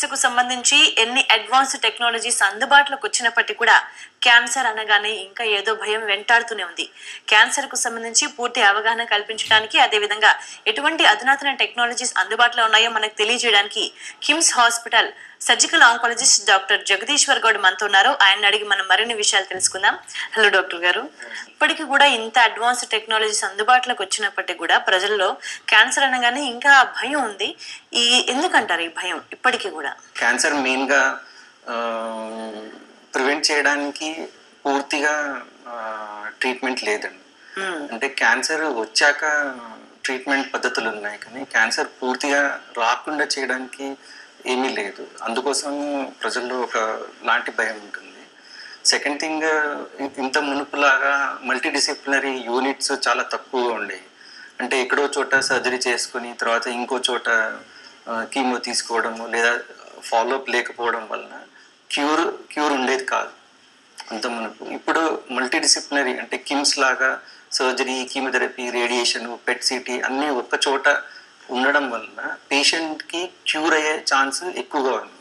చికిత్సకు సంబంధించి ఎన్ని అడ్వాన్స్డ్ టెక్నాలజీస్ అందుబాటులోకి వచ్చినప్పటికీ కూడా క్యాన్సర్ అనగానే ఇంకా ఏదో భయం వెంటాడుతూనే ఉంది. క్యాన్సర్ కు సంబంధించి పూర్తి అవగాహన కల్పించడానికి, అదేవిధంగా ఎటువంటి అధునాతన టెక్నాలజీస్ అందుబాటులో ఉన్నాయో మనకు తెలియజేయడానికి KIMS hospital surgical oncologist doctor Jagadishwar Goud మనతో ఉన్నారు. ఆయన అడిగి మనం మరిన్ని విషయాలు తెలుసుకుందాం. హలో డాక్టర్ గారు, ఇప్పటికీ కూడా ఇంత అడ్వాన్స్డ్ టెక్నాలజీస్ అందుబాటులోకి వచ్చినప్పటికీ కూడా ప్రజల్లో క్యాన్సర్ అనగానే ఇంకా భయం ఉంది. ఎందుకంటారు ఈ భయం ఇప్పటికీ కూడా? క్యాన్సర్ మెయిన్ గా ప్రివెంట్ చేయడానికి పూర్తిగా ట్రీట్మెంట్ లేదండి. అంటే క్యాన్సర్ వచ్చాక ట్రీట్మెంట్ పద్ధతులు ఉన్నాయి, కానీ క్యాన్సర్ పూర్తిగా రాకుండా చేయడానికి ఏమీ లేదు. అందుకోసం ప్రజల్లో ఒక లాంటి భయం ఉంటుంది. సెకండ్ థింగ్, ఇంత మునుపులాగా మల్టీడిసిప్లినరీ యూనిట్స్ చాలా తక్కువగా ఉండేవి. అంటే ఎక్కడో చోట సర్జరీ చేసుకుని తర్వాత ఇంకో చోట కీమో తీసుకోవడము లేదా ఫాలోఅప్ లేకపోవడం వలన క్యూర్ ఉండేది కాదు అంత మునుపు. ఇప్పుడు మల్టీడిసిప్లినరీ అంటే కిమ్స్ లాగా surgery, chemotherapy, radiation, PET CT అన్నీ ఒక్క చోట ఉండడం వలన పేషెంట్కి క్యూర్ అయ్యే ఛాన్స్ ఎక్కువగా ఉంది.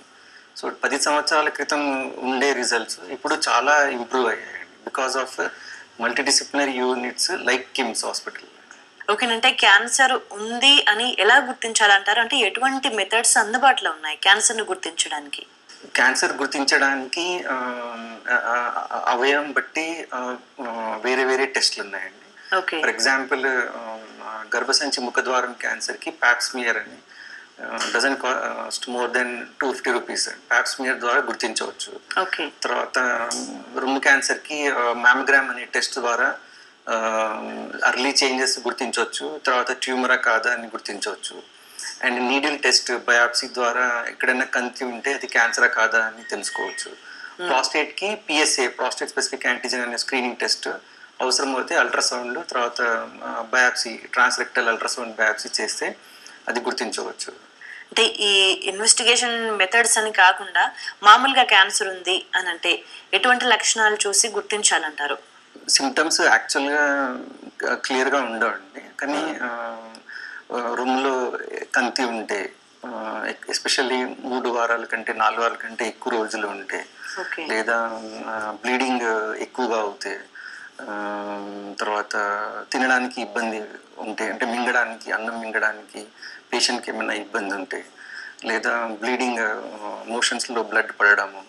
సో 10 సంవత్సరాల క్రితం ఉండే రిజల్ట్స్ ఇప్పుడు చాలా ఇంప్రూవ్ అయ్యాయండి because of multidisciplinary units like KIMS hospital. ఓకేనంటే క్యాన్సర్ ఉంది అని ఎలా గుర్తించాలంటారు? అంటే ఎటువంటి మెథడ్స్ అందుబాటులో ఉన్నాయి క్యాన్సర్ను గుర్తించడానికి? క్యాన్సర్ గుర్తించడానికి అవయవం బట్టి వేరే వేరే టెస్ట్లు ఉన్నాయండి. ఫర్ ఎగ్జాంపుల్ గర్భసంచి ముఖద్వారం క్యాన్సర్కి ప్యాప్స్మియర్ అని doesn't cost more than 250 rupees. Pap smear ద్వారా గుర్తించవచ్చు. తర్వాత రొమ్ము క్యాన్సర్కి మ్యామోగ్రామ్ అనే టెస్ట్ ద్వారా అర్లీ చేంజెస్ గుర్తించవచ్చు. తర్వాత ట్యూమరా కాదా అని గుర్తించవచ్చు. అండ్ నీడిల్ టెస్ట్ బయాప్సీ ద్వారా ఎక్కడైనా కంతి ఉంటే అది క్యాన్సరా కాదా అని తెలుసుకోవచ్చు. ప్రాస్టేట్కి పిఎస్ఏ, ప్రాస్టేట్ స్పెసిఫిక్ యాంటిజెన్ అనే స్క్రీనింగ్ టెస్ట్ అవసరం అయితే అల్ట్రాసౌండ్, తర్వాత బయాప్సీ, ట్రాన్స్రెక్టల్ అల్ట్రాసౌండ్ బయాప్సీ చేస్తే అది గుర్తించవచ్చు. అంటే ఈ ఇన్వెస్టిగేషన్ మెథడ్స్ అని కాకుండా మామూలుగా క్యాన్సర్ ఉంది అని అంటే ఎటువంటి లక్షణాలు చూసి గుర్తించాలంటారు? సిమ్టమ్స్ యాక్చువల్గా క్లియర్గా ఉండవండి, కానీ రూమ్లో కంతి ఉంటే, ఎస్పెషల్లీ 3 వారాల కంటే 4 వారాల కంటే ఎక్కువ రోజులు ఉంటే, లేదా బ్లీడింగ్ ఎక్కువగా అవుతే, తర్వాత తినడానికి ఇబ్బంది ఉంటే, అంటే మింగడానికి, అన్నం మింగడానికి పేషెంట్కి ఏమైనా ఇబ్బంది ఉంటే, లేదా బ్లీడింగ్ మోషన్స్లో బ్లడ్ పడడము,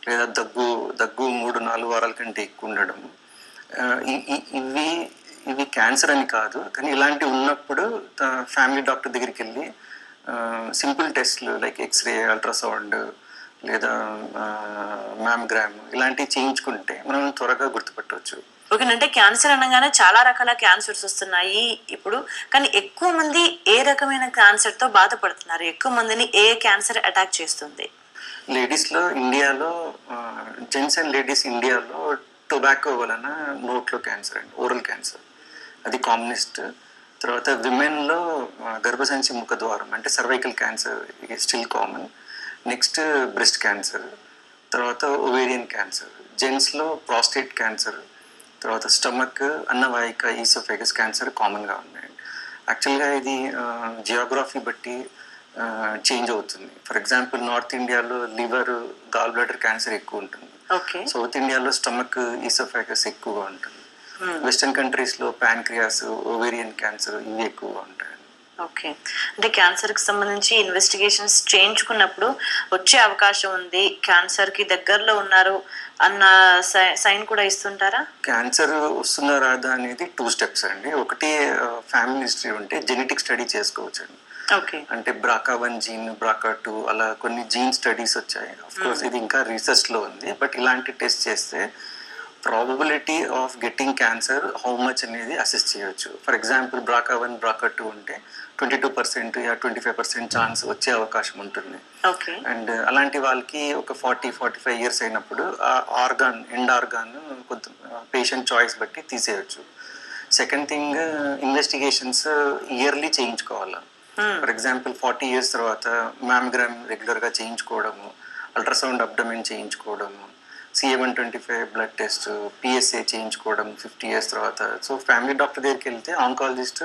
లేదా దగ్గు 3-4 వారాల కంటే ఎక్కువ ఉండడము, ఇవి క్యాన్సర్ అని కాదు. కానీ ఇలాంటివి ఉన్నప్పుడు ఫ్యామిలీ డాక్టర్ దగ్గరికి వెళ్ళి సింపుల్ టెస్ట్లు లైక్ ఎక్స్రే, అల్ట్రాసౌండ్ లేదా మ్యామోగ్రామ్ ఇలాంటివి చేయించుకుంటే మనం త్వరగా గుర్తుపట్టవచ్చు. ఓకేనంటే క్యాన్సర్ అనగానే చాలా రకాల క్యాన్సర్స్ వస్తున్నాయి ఇప్పుడు, కానీ ఎక్కువ మంది ఏ రకమైన క్యాన్సర్తో బాధపడుతున్నారు? ఎక్కువ మందిని ఏ క్యాన్సర్ అటాక్ చేస్తుంది? లేడీస్లో ఇండియాలో, జెంట్స్ అండ్ లేడీస్ ఇండియాలో టొబాకో వలన నోట్లో క్యాన్సర్ అండి, ఓరల్ క్యాన్సర్ అది కామనెస్ట్. తర్వాత విమెన్లో గర్భసంచి ముఖద్వారం అంటే cervical cancer still common. Next breast cancer, తర్వాత ఓవేరియన్ క్యాన్సర్. జెంట్స్లో ప్రాస్టేట్ క్యాన్సర్, తర్వాత స్టమక్, అన్నవాహిక, ఈసోఫేగస్ క్యాన్సర్ కామన్గా ఉన్నాయండి. యాక్చువల్గా ఇది జియోగ్రఫీ బట్టి చేంజ్ అవుతుంది. ఫర్ ఎగ్జాంపుల్ నార్త్ ఇండియాలో లివర్, గాల్ బ్లాడర్ క్యాన్సర్ ఎక్కువ ఉంటుంది. సౌత్ ఇండియాలో స్టమక్, ఈసోఫేగస్ ఎక్కువగా ఉంటుంది. వెస్టర్న్ కంట్రీస్లో ప్యాంక్రియాస్, ఓవేరియన్ క్యాన్సర్ ఇవి ఎక్కువగా ఉంటాయి. ఓకే, అంటే క్యాన్సర్కి సంబంధించి ఇన్వెస్టిగేషన్స్ చేయించుకున్నప్పుడు వచ్చే అవకాశం ఉంది, క్యాన్సర్కి దగ్గరలో ఉన్నారు అన్న సైన్ కూడా ఇస్తుంటారా? క్యాన్సర్ వస్తుందా రాదా అనేది 2 స్టెప్స్ అండి. ఒకటి ఫ్యామిలీ హిస్టరీ ఉంటే జెనెటిక్ స్టడీ చేసుకోవచ్చు అండి. అంటే BRCA1 జీన్, BRCA2 అలా కొన్ని జీన్ స్టడీస్ వచ్చాయి. అఫ్ కోర్స్ ఇది ఇంకా రీసెర్చ్లో ఉంది, బట్ ఇలాంటి టెస్ట్ చేస్తే probability of getting cancer how much అనేది అసెస్ చేయొచ్చు. ఫర్ ఎగ్జాంపుల్ BRCA1, BRCA2 ఉంటే 22% యా 25% ఛాన్స్ వచ్చే అవకాశం ఉంటుంది. అండ్ అలాంటి వాళ్ళకి ఒక 40-45 ఇయర్స్ అయినప్పుడు ఆ ఆర్గాన్, ఎండ్ ఆర్గాన్ కొంత పేషెంట్ చాయిస్ బట్టి తీసేయచ్చు. సెకండ్ థింగ్, ఇన్వెస్టిగేషన్స్ ఇయర్లీ చేయించుకోవాలి. ఫర్ ఎగ్జాంపుల్ 40 ఇయర్స్ తర్వాత మ్యామోగ్రామ్ రెగ్యులర్గా చేయించుకోవడము, అల్ట్రాసౌండ్ అబ్డమెన్ చేయించుకోవడము, CA-125 బ్లడ్ టెస్ట్, PSA చేయించుకోవడం 50 years తర్వాత. సో ఫ్యామిలీ డాక్టర్ దగ్గరికి వెళ్తే oncologist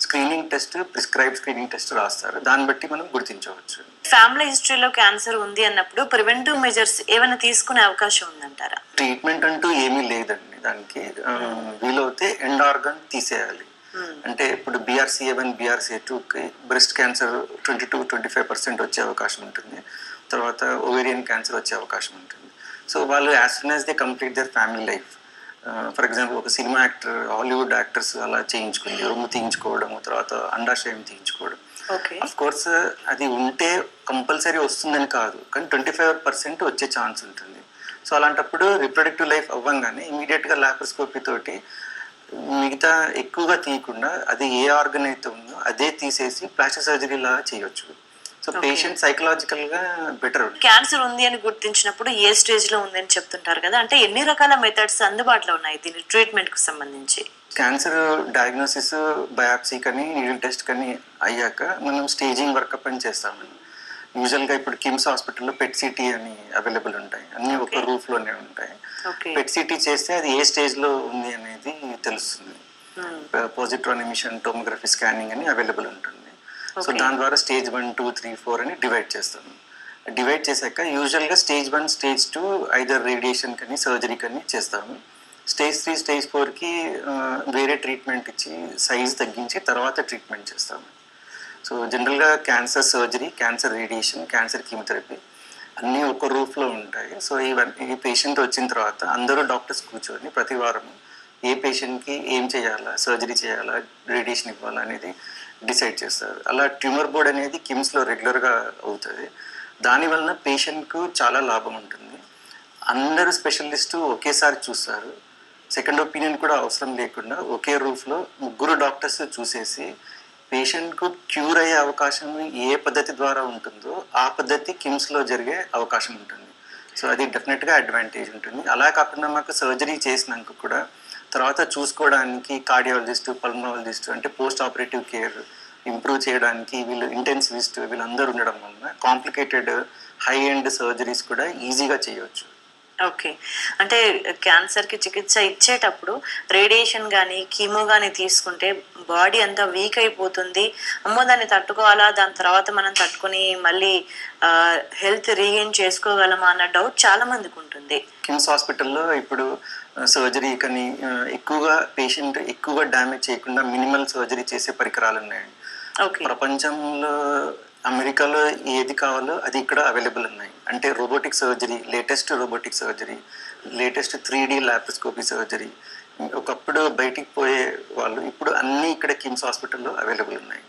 screening test, prescribe screening test రాస్తారు. దాన్ని బట్టి మనం గుర్తించవచ్చు. ఫ్యామిలీ హిస్టరీలో క్యాన్సర్ ఉంది అన్నప్పుడు ప్రివెంటివ్ మెజర్స్ ఏమైనా తీసుకునే అవకాశం ఉందంటారా? ట్రీట్మెంట్ అంటూ ఏమీ లేదండి దానికి. వీలవుతే ఎండ్ ఆర్గన్ తీసేయాలి. అంటే ఇప్పుడు BRCA1, BRCA2కి బ్రెస్ట్ క్యాన్సర్ 22-25% వచ్చే అవకాశం ఉంటుంది. తర్వాత ఓవేరియన్ క్యాన్సర్ వచ్చే అవకాశం ఉంటుంది. సో వాళ్ళు as soon as they complete their family life, for example ఒక సినిమా యాక్టర్, హాలీవుడ్ యాక్టర్స్ అలా చేయించుకుని రొమ్ము తీయించుకోవడం, తర్వాత అండాశయం తీయించుకోవడం. అఫ్ కోర్స్ అది ఉంటే కంపల్సరీ వస్తుందని కాదు, కానీ 25% వచ్చే ఛాన్స్ ఉంటుంది. సో అలాంటప్పుడు రిప్రొడక్టివ్ లైఫ్ అవ్వంగానే ఇమీడియట్గా లాప్రోస్కోపీ తోటి మిగతా ఎక్కువగా తీయకుండా అది ఏ ఆర్గన్ అయితే ఉందో అదే తీసేసి ప్లాస్టిక్ సర్జరీ లాగా చేయొచ్చు. సో పేషెంట్ సైకలాజికల్గా బెటర్. క్యాన్సర్ ఉంది అని గుర్తించినప్పుడు ఏ స్టేజ్లో ఉంది అని చెప్తుంటారు కదా, అంటే ఎన్ని రకాల మెథడ్స్ అందుబాటులో ఉన్నాయి దీని ట్రీట్మెంట్కి సంబంధించి? క్యాన్సర్ డయాగ్నోసిస్ బయాప్సీ కానీ నీడిల్ టెస్ట్ కానీ అయ్యాక మనం స్టేజింగ్ వర్కప్ అని చేస్తామండి. యూజువల్గా ఇప్పుడు కిమ్స్ హాస్పిటల్లో PET-CT అని అవైలబుల్ ఉంటాయి, అన్నీ ఒక రూఫ్లోనే ఉంటాయి. PET-CT చేస్తే అది ఏ స్టేజ్లో ఉంది అనేది తెలుస్తుంది. పాజిట్రాన్ ఎమిషన్ టోమోగ్రఫీ స్కానింగ్ అని అవైలబుల్ ఉంటుంది. సో దాని ద్వారా స్టేజ్ 1, 2, 3, 4 అని డివైడ్ చేస్తాము. డివైడ్ చేశాక యూజువల్గా స్టేజ్ 1, స్టేజ్ 2 ఐదర్ రేడియేషన్ కానీ సర్జరీ కానీ చేస్తాము. స్టేజ్ 3, స్టేజ్ 4కి వేరే ట్రీట్మెంట్ ఇచ్చి సైజ్ తగ్గించి తర్వాత ట్రీట్మెంట్ చేస్తాము. సో జనరల్గా cancer surgery, cancer radiation, cancer chemotherapy అన్నీ ఒక రూఫ్లో ఉంటాయి. సో ఈ పేషెంట్ వచ్చిన తర్వాత అందరూ డాక్టర్స్ కూర్చొని ప్రతి వారం ఏ పేషెంట్కి ఏం చేయాలా, సర్జరీ చేయాలా, రేడియేషన్ ఇవ్వాలా అనేది డిసైడ్ చేస్తారు. అలా ట్యూమర్ బోర్డ్ అనేది కిమ్స్లో రెగ్యులర్గా అవుతుంది. దానివలన పేషెంట్కు చాలా లాభం ఉంటుంది. అందరు స్పెషలిస్టు ఒకేసారి చూస్తారు. సెకండ్ ఒపీనియన్ కూడా అవసరం లేకుండా ఒకే రూఫ్లో ముగ్గురు డాక్టర్స్ చూసేసి పేషెంట్కు క్యూర్ అయ్యే అవకాశం ఏ పద్ధతి ద్వారా ఉంటుందో ఆ పద్ధతి కిమ్స్లో జరిగే అవకాశం ఉంటుంది. సో అది డెఫినెట్గా అడ్వాంటేజ్ ఉంటుంది. అలా కాకుండా మాకు సర్జరీ చేసినాక కూడా తర్వాత చూసుకోవడానికి కార్డియాలజిస్టు, పల్మనాలజిస్టు అంటే పోస్ట్ ఆపరేటివ్ కేర్ ఇంప్రూవ్ చేయడానికి వీళ్ళు ఇంటెన్సివిస్ట్ వీళ్ళందరూ ఉండడం వలన కాంప్లికేటెడ్ హై ఎండ్ సర్జరీస్ కూడా ఈజీగా చేయవచ్చు. ఓకే, అంటే క్యాన్సర్కి చికిత్స ఇచ్చేటప్పుడు రేడియేషన్ కానీ కీమో కానీ తీసుకుంటే బాడీ అంతా వీక్ అయిపోతుంది, అమ్మో దాన్ని తట్టుకోవాలా, దాని తర్వాత మనం తట్టుకుని మళ్ళీ హెల్త్ రీగెయిన్ చేసుకోగలమా అన్న డౌట్ చాలా మందికి ఉంటుంది. కిమ్స్ హాస్పిటల్లో ఇప్పుడు సర్జరీ కానీ ఎక్కువగా పేషెంట్ ఎక్కువగా డ్యామేజ్ చేయకుండా మినిమల్ సర్జరీ చేసే పరికరాలు ఉన్నాయండి. ప్రపంచంలో అమెరికాలో ఏది కావాలో అది ఇక్కడ అవైలబుల్ ఉన్నాయి. అంటే robotic surgery, latest robotic surgery, latest 3D laparoscopy surgery. ఒకప్పుడు బయటికి పోయే వాళ్ళు ఇప్పుడు అన్నీ ఇక్కడ కిమ్స్ హాస్పిటల్లో అవైలబుల్ ఉన్నాయి.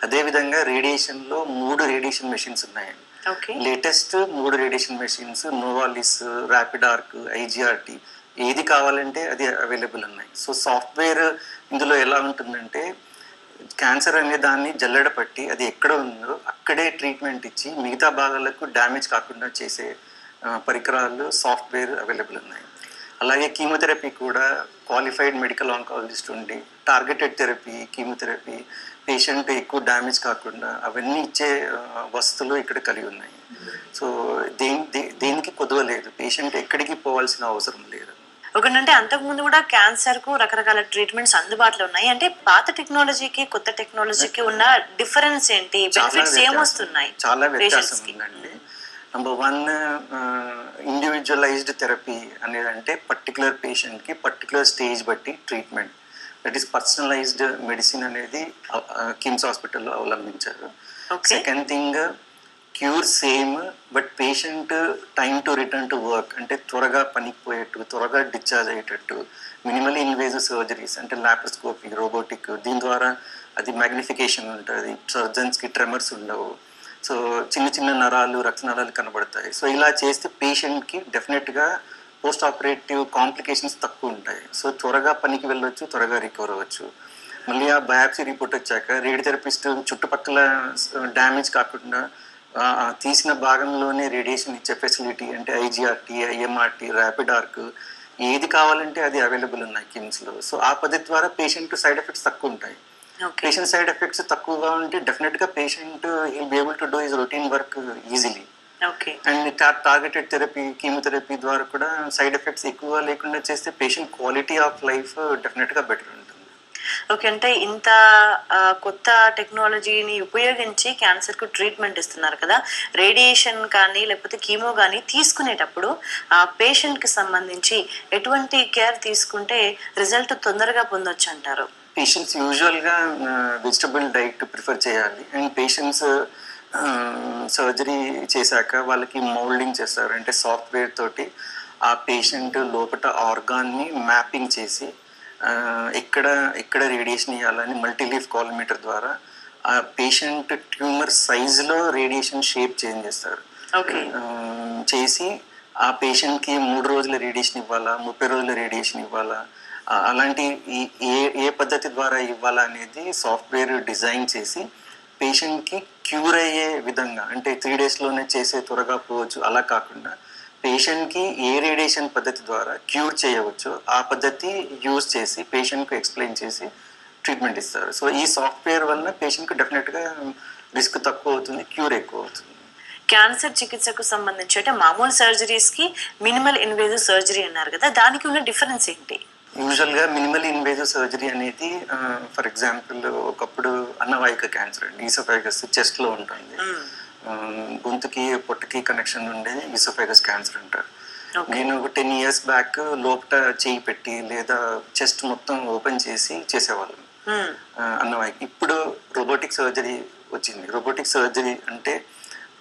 అదేవిధంగా రేడియేషన్లో 3 రేడియేషన్ మెషిన్స్ ఉన్నాయండి. Latest 3 radiation machines, Novalis, rapid arc, IGRT ఏది కావాలంటే అది అవైలబుల్ ఉన్నాయి. సో సాఫ్ట్వేర్ ఇందులో ఎలా ఉంటుందంటే క్యాన్సర్ అనే దాన్ని జల్లెడ పట్టి అది ఎక్కడ ఉందో అక్కడే ట్రీట్మెంట్ ఇచ్చి మిగతా భాగాలకు డ్యామేజ్ కాకుండా చేసే పరికరాలు సాఫ్ట్వేర్ అవైలబుల్ ఉన్నాయి. అలాగే కీమోథెరపీ కూడా క్వాలిఫైడ్ మెడికల్ ఆంకాలజిస్ట్ ఉండి టార్గెటెడ్ థెరపీ, కీమోథెరపీ పేషెంట్ ఎక్కువ డ్యామేజ్ కాకుండా అవన్నీ ఇచ్చే వస్తువులు ఇక్కడ కలిగి ఉన్నాయి. సో దేనికి కొదవలేదు, పేషెంట్ ఎక్కడికి పోవాల్సిన అవసరం లేదు. ఒకటంటే అంతకుముందు కూడా క్యాన్సర్ కు రకరకాల ట్రీట్మెంట్స్ అందుబాటులో ఉన్నాయి, అంటే పాత టెక్నాలజీకి కొత్త టెక్నాలజీకి ఉన్న డిఫరెన్స్ ఏంటి, బెనిఫిట్స్ ఏమొస్తున్నాయి? చాలా వ్యత్యాసం ఉందండి. నెంబర్ 1, ఇండివిజువలైజ్డ్ థెరపీ అనేది అంటే పర్టికులర్ పేషెంట్కి పర్టికులర్ స్టేజ్ బట్టి treatment, that is personalised medicine అనేది కిమ్స్ హాస్పిటల్లో అవలంబించారు. Second thing, cure same but patient time to return to work అంటే త్వరగా పనికి పోయేట్టు, త్వరగా డిశ్చార్జ్ అయ్యేటట్టు మినిమల్ ఇన్వేజివ్ సర్జరీస్ అంటే లాప్రోస్కోపీ, రోబోటిక్, దీని ద్వారా అది మ్యాగ్నిఫికేషన్ ఉంటుంది, సర్జన్స్కి ట్రెమర్స్ ఉండవు. సో చిన్న చిన్న నరాలు, రక్తనాళాలు కనబడతాయి. సో ఇలా చేస్తే పేషెంట్కి డెఫినెట్గా పోస్ట్ ఆపరేటివ్ కాంప్లికేషన్స్ తక్కువ ఉంటాయి. సో త్వరగా పనికి వెళ్ళొచ్చు, త్వరగా రికవర్ అవ్వచ్చు. మళ్ళీ ఆ బయాప్సీ రిపోర్ట్ వచ్చాక రేడియోథెరపిస్ట్ చుట్టుపక్కల డ్యామేజ్ కాకుండా తీసిన భాగంలోనే రేడియేషన్ ఇచ్చే ఫెసిలిటీ అంటే IGRT, IMRT, ర్యాపిడ్ ఆర్క్ ఏది కావాలంటే అది అవైలబుల్ ఉన్నాయి కిమ్స్లో. సో ఆ పద్ధతి ద్వారా పేషెంట్ సైడ్ ఎఫెక్ట్స్ తక్కువ ఉంటాయి. పేషెంట్ సైడ్ ఎఫెక్ట్స్ తక్కువగా ఉంటే డెఫినెట్గా patient will be able to do his routine work easily. Okay. And targeted therapy, chemotherapy ద్వారా కూడా సైడ్ ఎఫెక్ట్స్ ఎక్కువ లేకుండా చేస్తే పేషెంట్ క్వాలిటీ ఆఫ్ లైఫ్ డెఫినెట్గా బెటర్ ఉంటుంది. ఓకే. అంటే ఇంత కొత్త టెక్నాలజీని ఉపయోగించి క్యాన్సర్‌కు ట్రీట్మెంట్ ఇస్తున్నారు కదా! రేడియేషన్ కానీ, లేకపోతే కీమో గానీ తీసుకునేటప్పుడు పేషెంట్‌కి సంబంధించి ఎటువంటి కేర్ తీసుకుంటే రిజల్ట్ తొందరగా పొందొచ్చంటారు? పేషెంట్స్ యూజువల్గా వెజిటబుల్ డైట్ ప్రిఫర్ చేయాలి. అండ్ పేషెంట్స్ సర్జరీ చేశాక వాళ్ళకి మౌల్డింగ్ చేస్తారు. అంటే సాఫ్ట్వేర్ తోటి ఆ పేషెంట్ లోపట ఆర్గాన్ని మ్యాపింగ్ చేసి ఎక్కడ ఎక్కడ రేడియేషన్ ఇవ్వాలని మల్టీలీఫ్ కాలిమీటర్ ద్వారా ఆ పేషెంట్ ట్యూమర్ సైజులో రేడియేషన్ షేప్ చేంజ్ చేస్తారు. ఓకే. చేసి ఆ పేషెంట్కి 3 రోజుల రేడియేషన్ ఇవ్వాలా, 30 రోజుల రేడియేషన్ ఇవ్వాలా, అలాంటి ఏ ఏ పద్ధతి ద్వారా ఇవ్వాలా అనేది సాఫ్ట్వేర్ డిజైన్ చేసి పేషెంట్కి క్యూర్ అయ్యే విధంగా, అంటే 3 డేస్లోనే చేసే త్వరగా పోవచ్చు అలా కాకుండా పేషెంట్కి ఏ రేడియేషన్ పద్ధతి ద్వారా క్యూర్ చేయవచ్చో ఆ పద్ధతి యూజ్ చేసి పేషెంట్కి ఎక్స్ప్లెయిన్ చేసి ట్రీట్మెంట్ ఇస్తారు. సో ఈ సాఫ్ట్వేర్ వల్ల పేషెంట్కి డెఫినెట్గా రిస్క్ తక్కువ అవుతుంది, క్యూర్ ఎక్కువ అవుతుంది. క్యాన్సర్ చికిత్సకు సంబంధించి అంటే మామూలు సర్జరీస్‌కి మినిమల్ ఇన్వేజివ్ సర్జరీ అన్నారు కదా! దానికి ఉన్న డిఫరెన్స్ ఏంటి? యూజువల్గా మినిమల్ ఇన్వేజివ్ సర్జరీ అనేది ఫర్ ఎగ్జాంపుల్ ఒకప్పుడు అన్నవాహిక క్యాన్సర్ అండి, ఈసోఫాగస్ చెస్ట్లో ఉంటుంది. గొంతుకి పొట్టకి కనెక్షన్ ఉండేది ఈసోఫాగస్ క్యాన్సర్ అంటారు. నేను ఒక 10 years బ్యాక్ లోపట చేయి పెట్టి లేదా చెస్ట్ మొత్తం ఓపెన్ చేసి చేసేవాళ్ళం అన్నవాహిక. ఇప్పుడు రోబోటిక్ సర్జరీ వచ్చింది. రోబోటిక్ సర్జరీ అంటే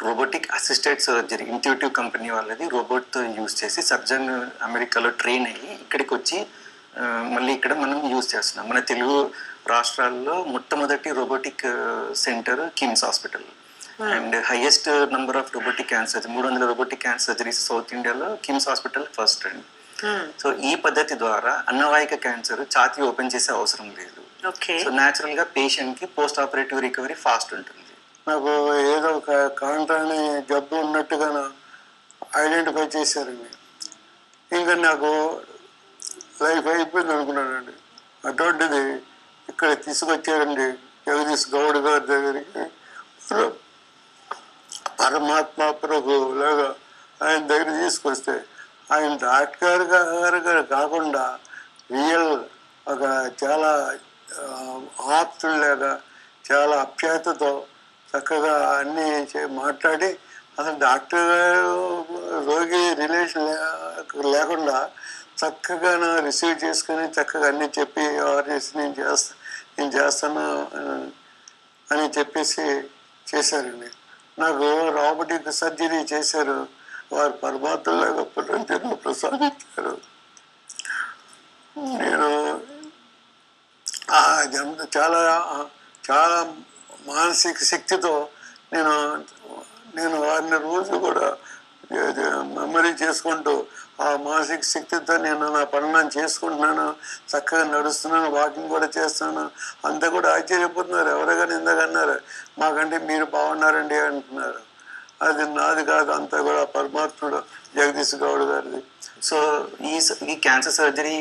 robotic assisted surgery, intuitive company వాళ్ళది రోబోట్తో యూజ్ చేసి సర్జన్ అమెరికాలో ట్రైన్ అయ్యి ఇక్కడికి వచ్చి మళ్ళీ ఇక్కడ మనం యూజ్ చేస్తున్నాం. మన తెలుగు రాష్ట్రాల్లో మొట్టమొదటి robotic centre KIMS hospital. And highest number of robotic cancer 300 robotic cancer surgeries south ఇండియాలో కిమ్స్ హాస్పిటల్ ఫస్ట్ అండి. సో ఈ పద్ధతి ద్వారా అన్నవాహిక క్యాన్సర్ ఛాతీ ఓపెన్ చేసే అవసరం లేదు. సో న్యాచురల్గా పేషెంట్కి పోస్ట్ ఆపరేటివ్ రికవరీ ఫాస్ట్ ఉంటుంది. నాకు ఏదో ఒక కాంట్రాని జబ్బు ఉన్నట్టుగా ఐడెంటిఫై చేశారండి. ఇంకా నాకు లైఫ్ అయిపోయింది అనుకున్నానండి. అటువంటిది ఇక్కడ తీసుకొచ్చారండి జగదీష్ గౌడ్ గారి దగ్గరికి. పరమాత్మ ప్రభు లాగా ఆయన దగ్గర తీసుకొస్తే ఆయన డాక్టర్ గారు కాకుండా రియల్ ఒక చాలా ఆప్తుల్లాగా చాలా అప్యాయతతో చక్కగా అన్నీ మాట్లాడి అసలు డాక్టర్ గారు రోగి రిలేషన్ లేకుండా చక్కగా రిసీవ్ చేసుకొని చక్కగా అన్నీ చెప్పి అవేర్నెస్ నేను చేస్తాను అని చెప్పేసి చేశారండి. నాకు రోబోటిక్ సర్జరీ చేశారు. వారు పరమాత్మలాగా పునర్జన్మ ప్రసాదించారు. నేను చాలా చాలా మానసిక శక్తితో నేను వారిని రోజు కూడా మెమరీ చేసుకుంటూ ఆ మానసిక శక్తితో నేను నా పనులను చేసుకుంటున్నాను, చక్కగా నడుస్తున్నాను, వాకింగ్ కూడా చేస్తున్నాను. అంతా కూడా ఆశ్చర్యపోతున్నారు. ఎవరైనా ఇందాకన్నారు మాకంటే మీరు బాగున్నారండి అంటున్నారు. అది నాది కాదు, అంతా కూడా పరమాత్ముడు జగదీష్ గౌడ్ గారిది. సో ఈ క్యాన్సర్ సర్జరీ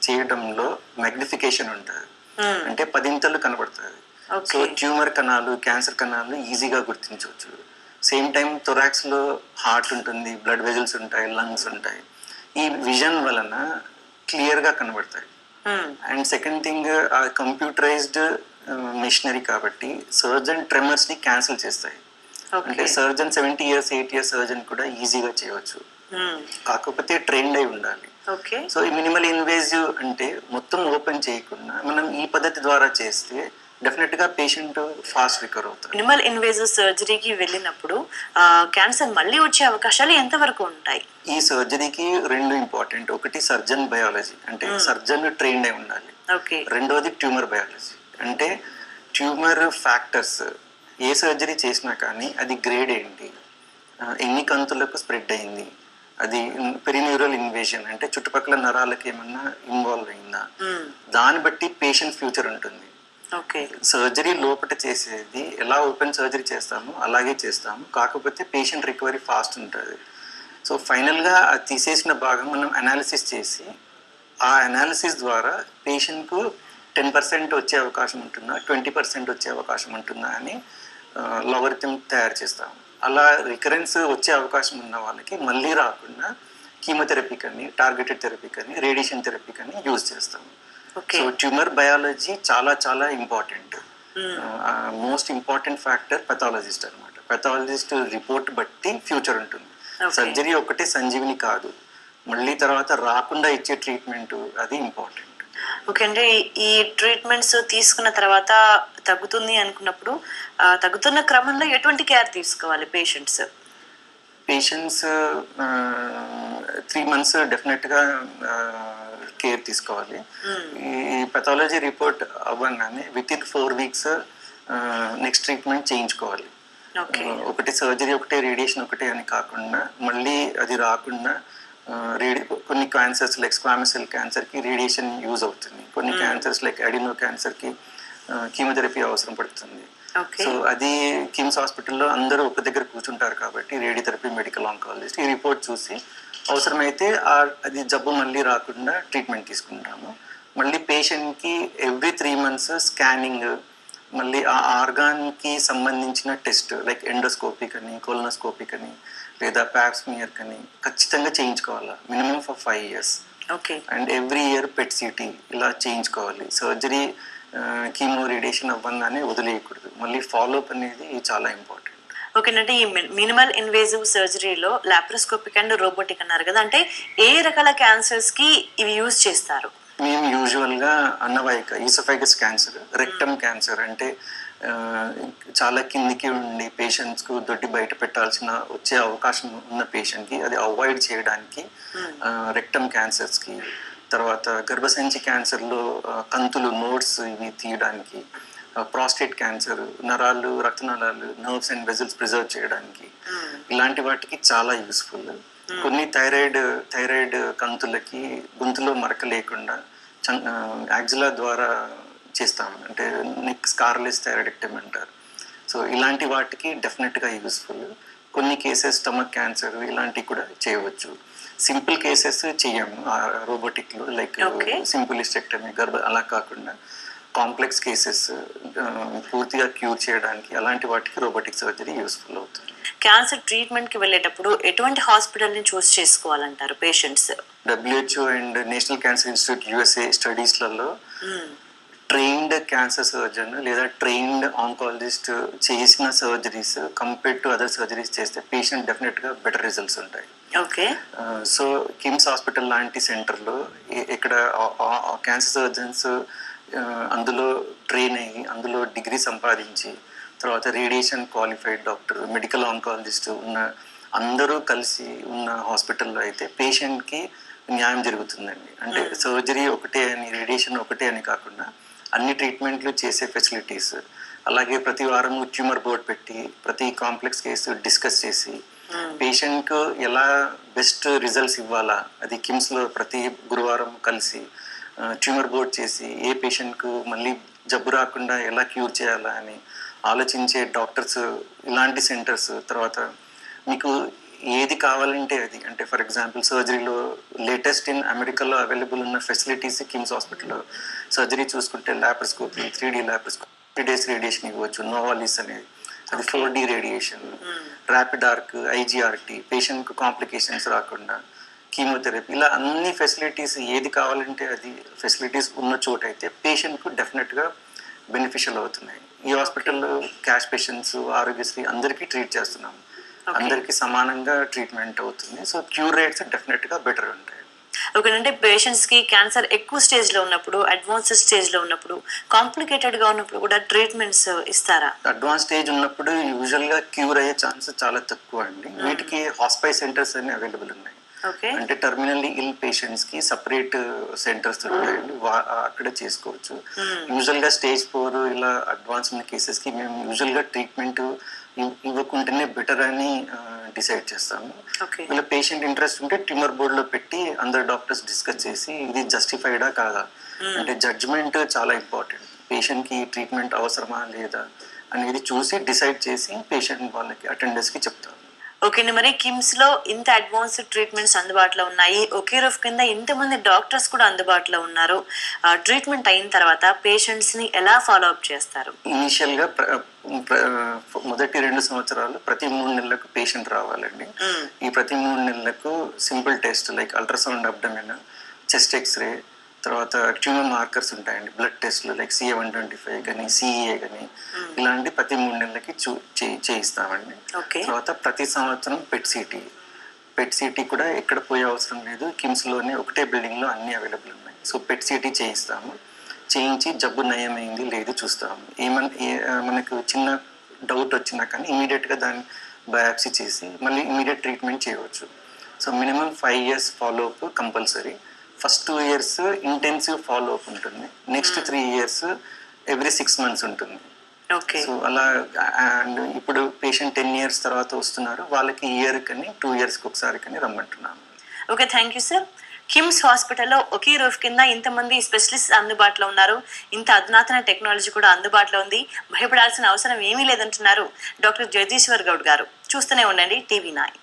చేయడంలో మ్యాగ్నిఫికేషన్ ఉంటుంది, అంటే 10 కనబడుతుంది. సో ట్యూమర్ కణాలు, క్యాన్సర్ కణాలు ఈజీగా గుర్తించవచ్చు. సేమ్ టైం థొరాక్స్లో హార్ట్ ఉంటుంది, బ్లడ్ వెజల్స్ ఉంటాయి, లంగ్స్ ఉంటాయి. ఈ విజన్ వలన క్లియర్గా కనబడతాయి. అండ్ సెకండ్ థింగ్, ఆ కంప్యూటరైజ్డ్ మెషినరీ కాబట్టి సర్జన్ ట్రెమర్స్ని క్యాన్సిల్ చేస్తాయి. అంటే సర్జన్ 70 years 8 years సర్జన్ కూడా ఈజీగా చేయవచ్చు, కాకపోతే ట్రైన్డ్ అయి ఉండాలి. సో ఈ మినిమల్ ఇన్వేజివ్ అంటే మొత్తం ఓపెన్ చేయకుండా మనం ఈ పద్ధతి ద్వారా చేస్తే డెఫినెట్గా పేషెంట్ ఫాస్ట్ రికవర్ అవుతారు. మినిమల్ ఇన్వేజివ్ సర్జరీకి వెళ్ళినప్పుడు క్యాన్సర్ మళ్ళీ వచ్చే అవకాశాలు ఎంతవరకు ఉంటాయి? ఈ సర్జరీకి 2 ఇంపార్టెంట్. ఒకటి సర్జన్ బయాలజీ, అంటే సర్జన్ ట్రైన్డ్ అయి ఉండాలి. రెండోది ట్యూమర్ బయాలజీ, అంటే ట్యూమర్ ఫ్యాక్టర్స్ ఏ సర్జరీ చేసినా కానీ అది గ్రేడ్ ఏంటి, ఎన్ని కంతులకు స్ప్రెడ్ అయింది, అది పెరిన్యూరల్ ఇన్వేషన్ అంటే చుట్టుపక్కల నరాలకి ఏమన్నా ఇన్వాల్వ్ అయిందా, దాన్ని బట్టి పేషెంట్ ఫ్యూచర్ ఉంటుంది. సర్జరీ లోపల చేసేది ఎలా ఓపెన్ సర్జరీ చేస్తామో అలాగే చేస్తాము, కాకపోతే పేషెంట్ రికవరీ ఫాస్ట్ ఉంటుంది. సో ఫైనల్గా అది తీసేసిన భాగం మనం అనాలిసిస్ చేసి ఆ అనాలిసిస్ ద్వారా పేషెంట్కు 10% వచ్చే అవకాశం ఉంటుందా, 20% వచ్చే అవకాశం ఉంటుందా అని లాగరిథం తయారు చేస్తాము. అలా రికరెన్స్ వచ్చే అవకాశం ఉన్న వాళ్ళకి మళ్ళీ రాకుండా కీమోథెరపీ కానీ, టార్గెటెడ్ థెరపీ కానీ, రేడియేషన్ థెరపీ కానీ యూజ్ చేస్తాము. ఓకే. సో ట్యూమర్ బయాలజీ చాలా చాలా important. Most important factor pathologist అనమాట. పెథాలజిస్ట్ రిపోర్ట్ బట్టి ఫ్యూచర్ ఉంటుంది. సర్జరీ ఒకటే సంజీవిని కాదు, మళ్ళీ తర్వాత రాకుండా ఇచ్చే ట్రీట్మెంట్ అది ఇంపార్టెంట్. ఓకే. అంటే ఈ ట్రీట్మెంట్స్ తీసుకున్న తర్వాత తగ్గుతుంది అనుకున్నప్పుడు తగ్గుతున్న క్రమంలో ఎటువంటి కేర్ తీసుకోవాలి పేషెంట్స్? 3 months డెఫినెట్గా కేర్ తీసుకోవాలి. ఈ పెథాలజీ రిపోర్ట్ అవ్వగానే with in 4 weeks next treatment చేయించుకోవాలి. ఒకటి సర్జరీ ఒకటే, రేడియేషన్ ఒకటే అని కాకుండా మళ్ళీ అది రాకుండా కొన్ని క్యాన్సర్స్ లైక్ స్క్వామస్ సెల్ క్యాన్సర్కి రేడియేషన్ యూజ్ అవుతుంది. కొన్ని క్యాన్సర్స్ లైక్ అడినో క్యాన్సర్కి కీమోథెరపీ అవసరం పడుతుంది. సో అది కిమ్స్ హాస్పిటల్లో అందరూ ఒక దగ్గర కూర్చుంటారు కాబట్టి రేడియోథెరపీ, మెడికల్ ఆంకాలజిస్ట్ ఈ రిపోర్ట్ చూసి అవసరమైతే అది జబ్బు మళ్ళీ రాకుండా ట్రీట్మెంట్ తీసుకుంటాము. మళ్ళీ పేషెంట్కి ఎవ్రీ 3 months స్కానింగ్, మళ్ళీ ఆ ఆర్గాన్కి సంబంధించిన టెస్ట్ లైక్ ఎండోస్కోపిక్ అని, కోలనోస్కోపిక్ అని, లేదా ప్యాప్స్మియర్ అని ఖచ్చితంగా చేయించుకోవాలి minimum for 5 years. Okay. And every year PET CT ఇలా చేయించుకోవాలి. సర్జరీ, కీమో, రేడియేషన్ అవ్వగానే వదిలేయకూడదు. మళ్ళీ ఫాలోఅప్ అనేది చాలా ఇంపార్టెంట్. ఓకేనంటే ఈ మినిమల్ ఇన్వేజివ్ సర్జరీలో లాప్రోస్కోపిక్ అండ్ రోబోటిక్ అన్నారు కదా, అంటే ఏ రకాల క్యాన్సర్స్ కి ఇవి యూజ్ చేస్తారు? మేము యూజువల్గా అన్నవాహిక, ఈసోఫాగస్ క్యాన్సర్, రెక్టమ్ క్యాన్సర్ అంటే చాలా కిందికి ఉండి పేషెంట్స్కు దొడ్డి బయట పెట్టాల్సిన వచ్చే అవకాశం ఉన్న పేషెంట్కి అది అవాయిడ్ చేయడానికి రెక్టమ్ క్యాన్సర్స్కి, తర్వాత గర్భసంచి క్యాన్సర్లో కంతులు, నోడ్స్ ఇవి తీయడానికి, ప్రాస్టేట్ క్యాన్సర్ నరాలు, రక్తనాళాలు, నర్వ్స్ అండ్ వెజల్స్ ప్రిజర్వ్ చేయడానికి, ఇలాంటి వాటికి చాలా యూస్ఫుల్. కొన్ని థైరాయిడ్ కంతులకి గొంతులో మరక లేకుండా యాక్సిలా ద్వారా చేస్తాము, అంటే నెక్ స్కార్లెస్ థైరాయిడెక్టమీ అంటారు. సో ఇలాంటి వాటికి డెఫినెట్గా యూస్ఫుల్. కొన్ని కేసెస్ స్టమక్ క్యాన్సర్ ఇలాంటివి కూడా చేయవచ్చు. సింపుల్ కేసెస్ చేయము రోబోటిక్లో, లైక్ సింపుల్ హిస్టెక్టమీ, అలా కాకుండా కాంప్లెక్స్ కేసెస్ పూర్తిగా క్యూర్ చేయడానికి అలాంటి వాటికి రోబోటిక్ సర్జరీ యూస్ఫుల్ అవుతుంది. క్యాన్సర్ ట్రీట్మెంట్కి వెళ్ళేటప్పుడు ఎటువంటి హాస్పిటల్ని చూస్ చేసుకోవాలంటారు patients? WHO and National Cancer Institute USA స్టడీస్లలో ట్రైన్డ్ క్యాన్సర్ సర్జన్ లేదా ట్రైన్డ్ ఆంకాలజిస్ట్ చేసిన surgeries compared to other surgeries చేస్తే పేషెంట్ డెఫినెట్గా బెటర్ రిజల్ట్స్ ఉంటాయి. ఓకే. సో కిమ్స్ హాస్పిటల్ లాంటి సెంటర్లో ఇక్కడ క్యాన్సర్ సర్జన్స్ అందులో ట్రైన్ అయ్యి అందులో డిగ్రీ సంపాదించి తర్వాత radiation qualified doctor, medical oncologist ఉన్న అందరూ కలిసి ఉన్న హాస్పిటల్లో అయితే పేషెంట్కి న్యాయం జరుగుతుందండి. అంటే సర్జరీ ఒకటే అని, రేడియేషన్ ఒకటే అని కాకుండా అన్ని ట్రీట్మెంట్లు చేసే ఫెసిలిటీస్, అలాగే ప్రతి వారం ట్యూమర్ బోర్డ్ పెట్టి ప్రతి కాంప్లెక్స్ కేసు డిస్కస్ చేసి పేషెంట్కు ఎలా బెస్ట్ రిజల్ట్స్ ఇవ్వాలా అది కిమ్స్లో ప్రతి గురువారం కలిసి ట్యూమర్ బోర్డ్ చేసి ఏ పేషెంట్కు మళ్ళీ జబ్బు రాకుండా ఎలా క్యూర్ చేయాలా అని ఆలోచించే డాక్టర్స్ ఇలాంటి సెంటర్స్. తర్వాత మీకు ఏది కావాలంటే అది, అంటే ఫర్ ఎగ్జాంపుల్ సర్జరీలో లేటెస్ట్ ఇన్ అమెరికాలో అవైలబుల్ ఉన్న ఫెసిలిటీస్ కిమ్స్ హాస్పిటల్లో సర్జరీ చూసుకుంటే laparoscopy, 3D laparoscopy, 3 days radiation ఇవ్వచ్చు, నోవాలిస్ అనేది, అది 4D radiation, rapid arc, IGRT, పేషెంట్కు కాంప్లికేషన్స్ రాకుండా కీమోథెరపీ, ఇలా అన్ని ఫెసిలిటీస్ ఏది కావాలంటే అది ఫెసిలిటీస్ ఉన్న చోట అయితే పేషెంట్కు డెఫినెట్గా బెనిఫిషియల్ అవుతున్నాయి. ఈ హాస్పిటల్లో క్యాష్ పేషెంట్స్, ఆరోగ్యశ్రీ అందరికీ ట్రీట్ చేస్తున్నాము, అందరికీ సమానంగా ట్రీట్మెంట్ అవుతుంది. సో క్యూర్ రేట్స్ డెఫినెట్గా బెటర్ ఉంటాయి. ఓకేనంటే పేషెంట్స్కి క్యాన్సర్ ఎక్కువ స్టేజ్లో ఉన్నప్పుడు, అడ్వాన్స్డ్ స్టేజ్లో ఉన్నప్పుడు, కాంప్లికేటెడ్గా ఉన్నప్పుడు కూడా ట్రీట్మెంట్స్ ఇస్తారా? అడ్వాన్స్ స్టేజ్ ఉన్నప్పుడు యూజువల్గా క్యూర్ అయ్యే ఛాన్స్ చాలా తక్కువ అండి. వీటికి హాస్పైస్ సెంటర్స్ అన్ని అవైలబుల్ ఉన్నాయి. అంటే టర్మినల్లీ ఇల్ పేషెంట్స్ కి సపరేట్ సెంటర్స్ ఉంటాయండి, అక్కడ చేసుకోవచ్చు. యూజువల్ గా స్టేజ్ 4 ఇలా అడ్వాన్స్ ఉన్న కేసెస్ కి మేము యూజువల్ గా ట్రీట్మెంట్ ఇవ్వకుంటేనే బెటర్ అని డిసైడ్ చేస్తాము. ఇలా పేషెంట్ ఇంట్రెస్ట్ ఉంటే ట్యూమర్ బోర్డ్ లో పెట్టి అందరు డాక్టర్స్ డిస్కస్ చేసి ఇది జస్టిఫైడా కాదా, అంటే జడ్జ్మెంట్ చాలా ఇంపార్టెంట్. పేషెంట్ కి ట్రీట్మెంట్ అవసరమా లేదా అనేది చూసి డిసైడ్ చేసి పేషెంట్ వాళ్ళకి అటెండర్స్ కి చెప్తాము. ఓకే అండి, మరి కిమ్స్ లో ఇంత అడ్వాన్స్డ్ ట్రీట్మెంట్స్ అందుబాటులో ఉన్నాయి, ఒకే రూఫ్ కింద ఇంతమంది డాక్టర్స్ కూడా అందుబాటులో ఉన్నారు. ట్రీట్మెంట్ అయిన తర్వాత పేషెంట్స్ ని ఎలా ఫాలో అప్ చేస్తారు? ఇనీషియల్గా మొదటి 2 సంవత్సరాలు ప్రతి 3 నెలలకు పేషెంట్ రావాలండి. ఈ ప్రతి 3 నెలలకు simple test like ultrasound abdomen, chest X-ray, తర్వాత ట్యూమర్ మార్కర్స్ ఉంటాయండి, బ్లడ్ టెస్ట్లు లైక్ CA-125 కానీ CEA కానీ ఇలాంటి ప్రతి 3 నెలలకి చేయిస్తామండి. తర్వాత ప్రతి సంవత్సరం పెట్ సిటీ కూడా ఎక్కడ పోయే అవసరం లేదు, కిమ్స్లోనే ఒకటే బిల్డింగ్లో అన్నీ అవైలబుల్ ఉన్నాయి. సో పెట్ సిటీ చేయిస్తాము, చేయించి జబ్బు నయమైంది లేదు చూస్తాము. మనకు చిన్న డౌట్ వచ్చినా కానీ ఇమీడియట్గా దాన్ని బయాప్సీ చేసి మళ్ళీ ఇమీడియట్ ట్రీట్మెంట్ చేయవచ్చు. So minimum 5 years follow up compulsory. First 2 years intensive follow up ఉంటుంది, నెక్స్ట్ 3 years ఎవ్రీ 6 months ఉంటుంది. సో అలా అండ్ ఇప్పుడు పేషెంట్ 10 years తర్వాత వస్తున్నారు, వాళ్ళకి ఇయర్ కానీ 2 yearsకి ఒకసారి కానీ రమ్మంటున్నాము. Okay, thank you sir. KIMS హాస్పిటల్లో ఒకే రూఫ్ కింద ఇంతమంది స్పెషలిస్ట్ అందుబాటులో ఉన్నారు, ఇంత అధునాతన టెక్నాలజీ కూడా అందుబాటులో ఉంది, భయపడాల్సిన అవసరం ఏమీ లేదంటున్నారు డాక్టర్ జగదీశ్వర్ గౌడ్ గారు. చూస్తూనే ఉండండి TV9.